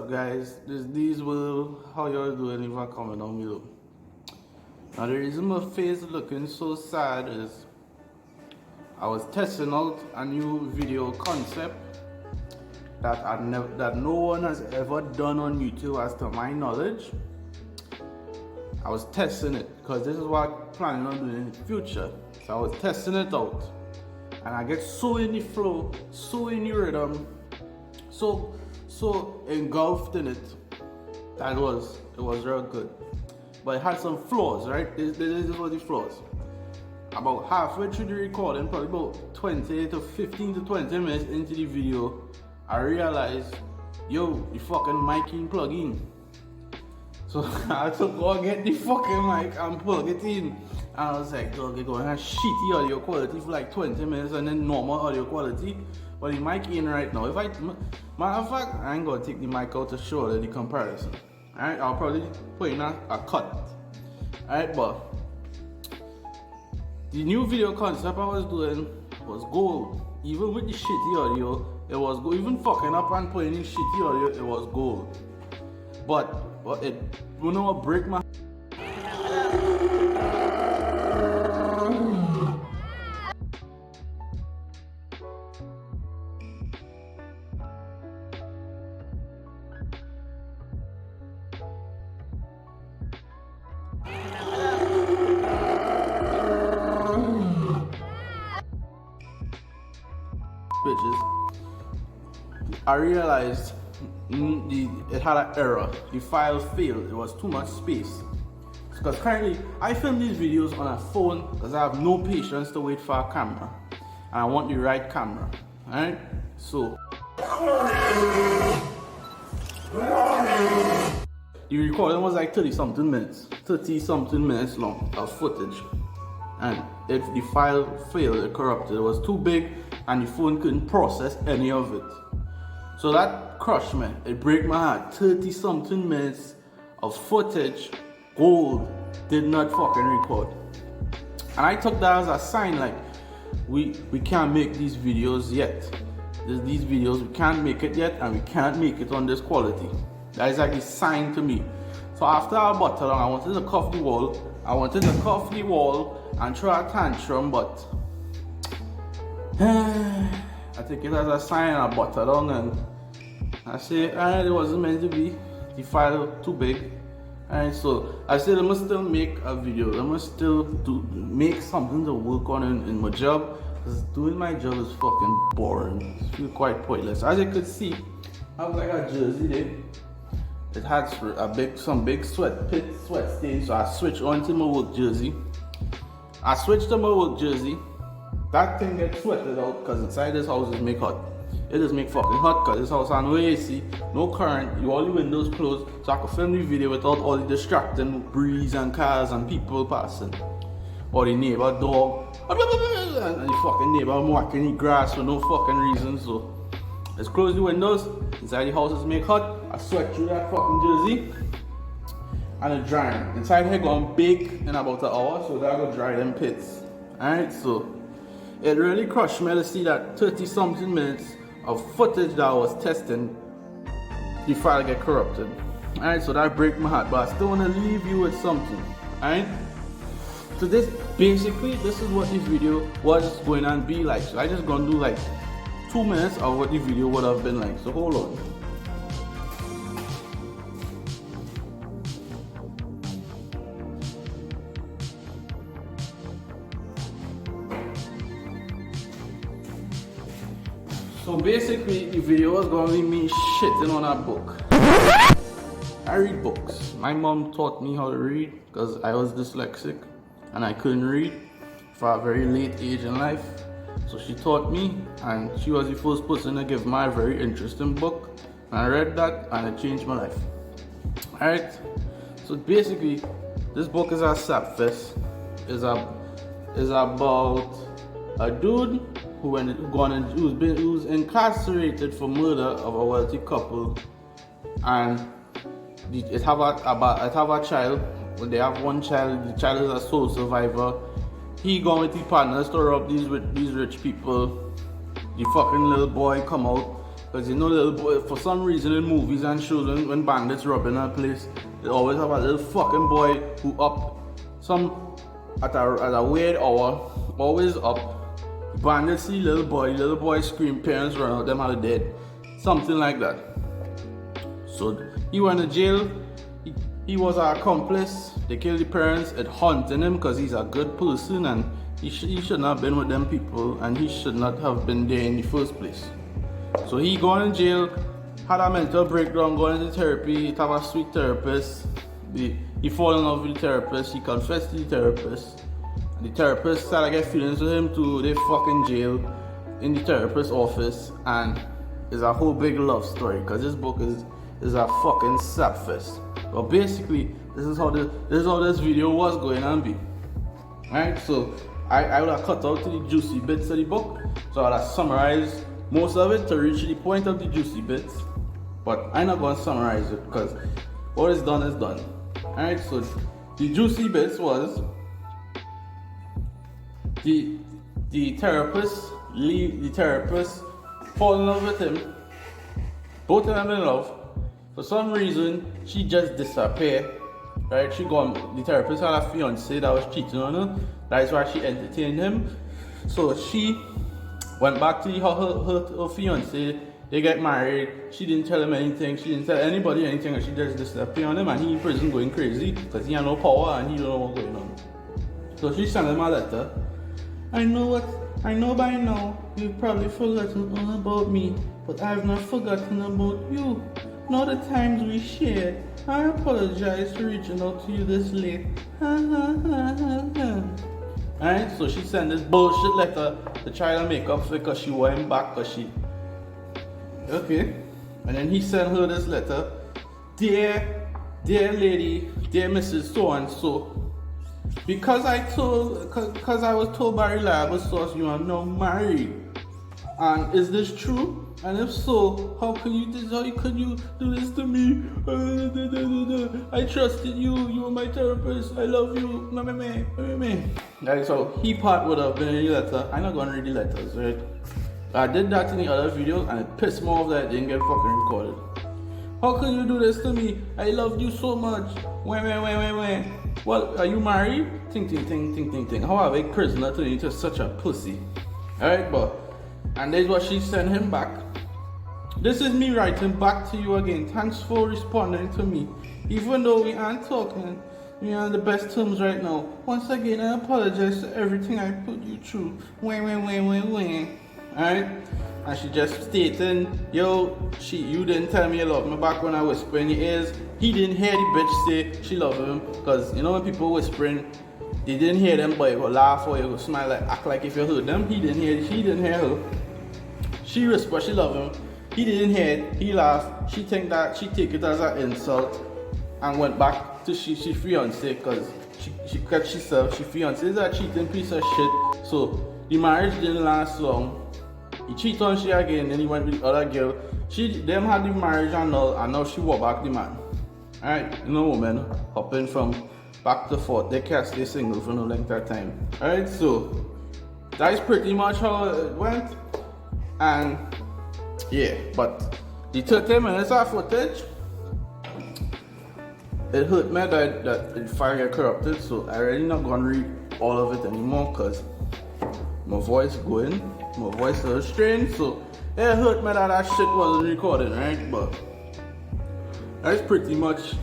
up, guys? These will how y'all doing if I comment on me look. Now the reason my face looking so sad is I was testing out a new video concept that no one has ever done on YouTube as to my knowledge. I was testing it because this is what I'm planning on doing in the future. So I was testing it out and I get so in the flow, so in the rhythm, so engulfed in it that it was real good. But it had some flaws, right? This was the flaws. About halfway through the recording, probably about 20 to 15 to 20 minutes into the video, I realized, yo, the fucking mic ain't plug in. So I had to go and get the fucking mic and plug it in. And I was like, dog, you're going to have shitty audio quality for like 20 minutes and then normal audio quality. But the mic in right now. Matter of fact, I ain't gonna take the mic out to show the comparison. Alright, I'll probably put in a cut. Alright, but the new video concept I was doing was gold. Even with the shitty audio, it was gold. Even fucking up and putting in shitty audio, it was gold. But it, you know what break my bitches, I realized it had an error. The file failed. It was too much space. Because currently I film these videos on a phone because I have no patience to wait for a camera. And I want the right camera. Alright? So the recording was like 30 something minutes long of footage. And if the file failed, it corrupted, it was too big and the phone couldn't process any of it. So that crushed me. It broke my heart. 30 something minutes of footage, gold, did not fucking record. And I took that as a sign like, we can't make these videos yet. These videos, we can't make it yet and we can't make it on this quality. That is like a sign to me. So after I bought along, I wanted to cuff the wall. And throw a tantrum, but I take it as a sign. I bought along and I say, alright, it wasn't meant to be. The file too big. Alright, so I said I must still make a video. I must still make something to work on in my job. Because doing my job is fucking boring. I feel quite pointless. As you could see, I have like a jersey there. It had some big sweat stains, so I switched onto my work jersey. I switched to my work jersey. That thing gets sweated out because inside this house is make hot. It is make fucking hot because this house has no AC, no current, all the windows closed, so I could film the video without all the distracting breeze and cars and people passing. Or the neighbor dog, and the fucking neighbor walking the grass for no fucking reason. So let's close the windows. Inside the house is make hot. I sweat through that fucking jersey. And it's drying. Inside here gonna bake in about an hour, so that will dry them pits. Alright, so it really crushed me to see that 30 something minutes of footage that I was testing, the file get corrupted. Alright, so that breaks my heart, but I still wanna leave you with something. Alright? So this is what this video was going to be like. So I just gonna do like 2 minutes of what the video would have been like. So hold on. So basically, the video was going to be me shitting on a book. I read books. My mom taught me how to read because I was dyslexic and I couldn't read for a very late age in life. So she taught me, and she was the first person to give me a very interesting book. And I read that and it changed my life. Alright? So basically, this book is a sapfest. Is about a dude who's incarcerated for murder of a wealthy couple, and it have a child. When they have one child, the child is a sole survivor. He gone with his partners to rob these rich people. The fucking little boy come out Because you know, little boy, for some reason in movies and shows, when bandits rob in a place, they always have a little fucking boy who up at a weird hour, always up. Bandits see little boy scream, parents run out, them are dead. Something like that. So he went to jail. He was an accomplice. They killed the parents. It haunted him because he's a good person and he should not have been with them people and he should not have been there in the first place. So he gone in jail, had a mental breakdown, going into therapy. He have a sweet therapist. He fall in love with the therapist. He confessed to the therapist. The therapist started to get feelings with him too. They fucking jail in the therapist's office, and it's a whole big love story because this book is a fucking sapfest. But basically, this is how this video was going to be. Alright, so I would have cut out to the juicy bits of the book, so I'd have summarized most of it to reach the point of the juicy bits. But I'm not going to summarize it because what is done is done. Alright, so the juicy bits was the therapist fall in love with him. Both of them in love. For some reason, she just disappeared. Right? The therapist had a fiance that was cheating on her. That's why she entertained him. So she went back to her fiance. They get married. She didn't tell him anything. She didn't tell anybody anything. And she just disappeared on him. And he in prison going crazy because he had no power and he don't know what's going on. So she sent him a letter. I know by now you've probably forgotten all about me, but I've not forgotten about you. Nor the times we shared. I apologize for reaching out to you this late. Alright, so she sent this bullshit letter to try to make up because she want him back because she... Okay. And then he sent her this letter. Dear lady, dear Mrs. So-and-so, because I was told by a reliable source you are now married. And is this true? And if so, how could you do this to me? I trusted you. You were my therapist. I love you. Right, so he part would have been in the letter. I'm not gonna read the letters, right? I did that in the other video and it pissed me off that it didn't get fucking recorded. How can you do this to me? I loved you so much. When. Well, are you married? Ting. How have I prisoner turn into such a pussy? Alright, and that's what she sent him back. This is me writing back to you again. Thanks for responding to me. Even though we aren't talking, we are on the best terms right now. Once again, I apologize for everything I put you through. Alright? And she just stating, yo, you didn't tell me you love me back when I whisper in your ears. He didn't hear the bitch say she loved him. Because you know when people whispering, they didn't hear them, but you go laugh or you go smile, like act like if you heard them. He didn't hear her. She whispered she loved him. He didn't hear it. He laughed. She take it as an insult and went back to she fiance because she cut herself. She fiance is a cheating piece of shit. So the marriage didn't last long. He cheated on she again, then he went with the other girl. Them had the marriage annulled and now she walked back the man. Alright, you know women hopping from back to forth. They can't stay single for no length of time. Alright, so that's pretty much how it went. And yeah, but the 30 minutes of footage, it hurt me that the file got corrupted, so I really not gonna read all of it anymore because my voice is a strained, so it hurt me that shit wasn't recorded, right? But that's pretty much.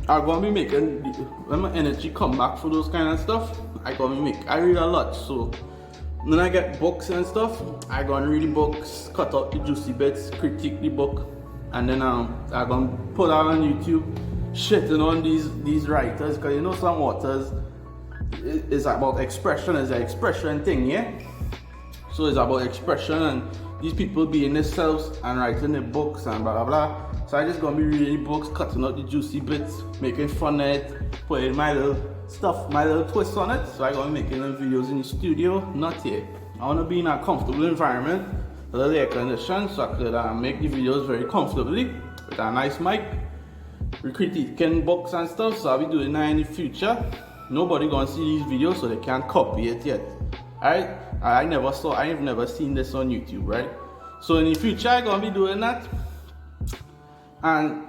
I'm gonna be making when my energy come back for those kind of stuff. I read a lot, so when I get books and stuff, I gonna read the books, cut out the juicy bits, critique the book, and then I'm gonna put out on YouTube shitting on these writers, because you know some authors is about expression, is an expression thing, yeah? So it's about expression and these people being themselves and writing their books and blah blah blah. So I just gonna be reading the books, cutting out the juicy bits, making fun of it, putting my little stuff, my little twist on it. So I gonna be making them videos in the studio, not here. I wanna be in a comfortable environment, a little air conditioned, so I could make the videos very comfortably with a nice mic. We critiquing books and stuff, so I'll be doing that in the future. Nobody gonna see these videos, so they can't copy it yet. Alright? I've never seen this on YouTube, right? So in the future I'm gonna be doing that. And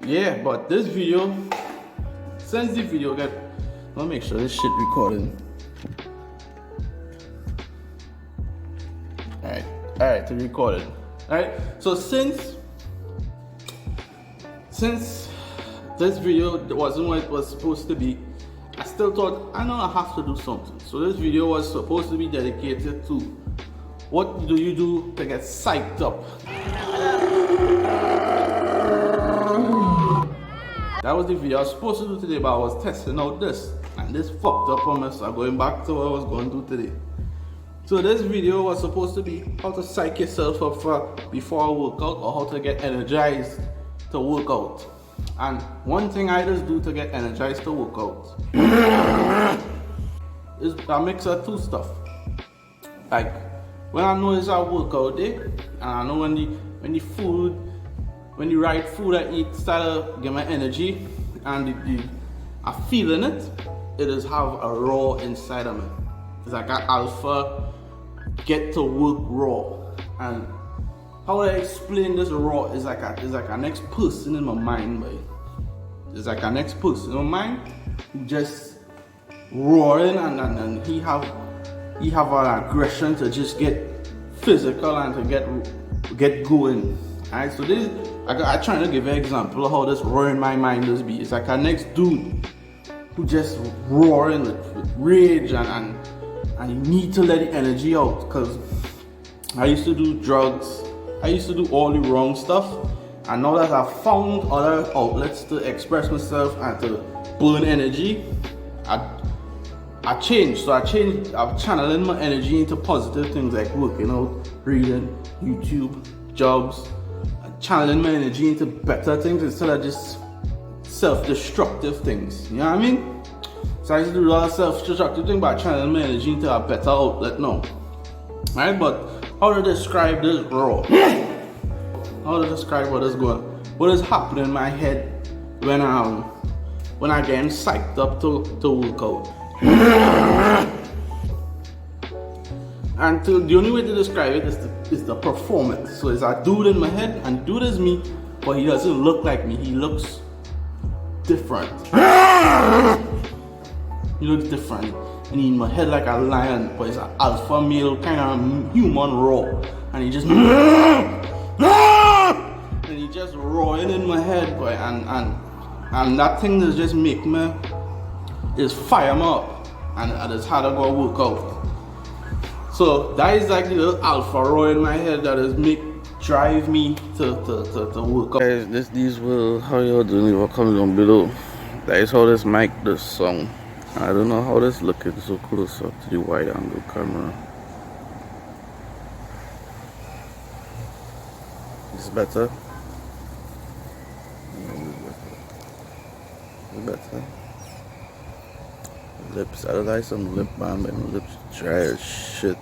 yeah, but this video, since the video get, let me make sure this shit recording. Alright, to record it. Alright, so since this video wasn't what it was supposed to be, I still thought I know I have to do something. So this video was supposed to be dedicated to what do you do to get psyched up. That was the video I was supposed to do today, but I was testing out this, and this fucked up on me, so I'm going back to what I was going to do today. So this video was supposed to be how to psych yourself up for before a workout, or how to get energized to work out. And one thing I just do to get energized to work out is a mix of two stuff. Like when I know it's a workout day, and I know when the right food I eat start to give me energy, and I feeling it, it is have a raw inside of me. It's like an alpha get to work raw. And how I explain this raw is like a next person in my mind, boy. It's like a next person in my mind who just roaring, and he have an aggression to just get physical and to get going. Alright, so this I trying to give an example of how this roar in my mind does be. It's like a next dude who just roaring with rage, and you need to let the energy out. Because I used to do drugs, I used to do all the wrong stuff, and now that I've found other outlets to express myself and to burn energy, I changed. So I'm channeling my energy into positive things like working out, reading, YouTube, jobs. Channeling my energy into better things instead of just self-destructive things. You know what I mean? So I used to do a lot of self-destructive things by channeling my energy into a better outlet now. Right? But how to describe this raw? How to describe what is happening in my head when I get psyched up to work out. And the only way to describe it is the performance. So it's a dude in my head, and dude is me, but he doesn't look like me. He looks different. He looks different. And he in my head like a lion, but it's an alpha male kind of human raw. And he just roaring in my head, boy. And that thing that just make me is fire me up, and it's hard to go work out. So that is like the little alpha roar in my head that is drive me to work out. Guys, these will how y'all doing, leave a comment down below. That is how this mic does sound. I don't know how this looking so close up to the wide angle camera. It's better. It's better. Lips, I like some lip balm, but my lips dry as shit.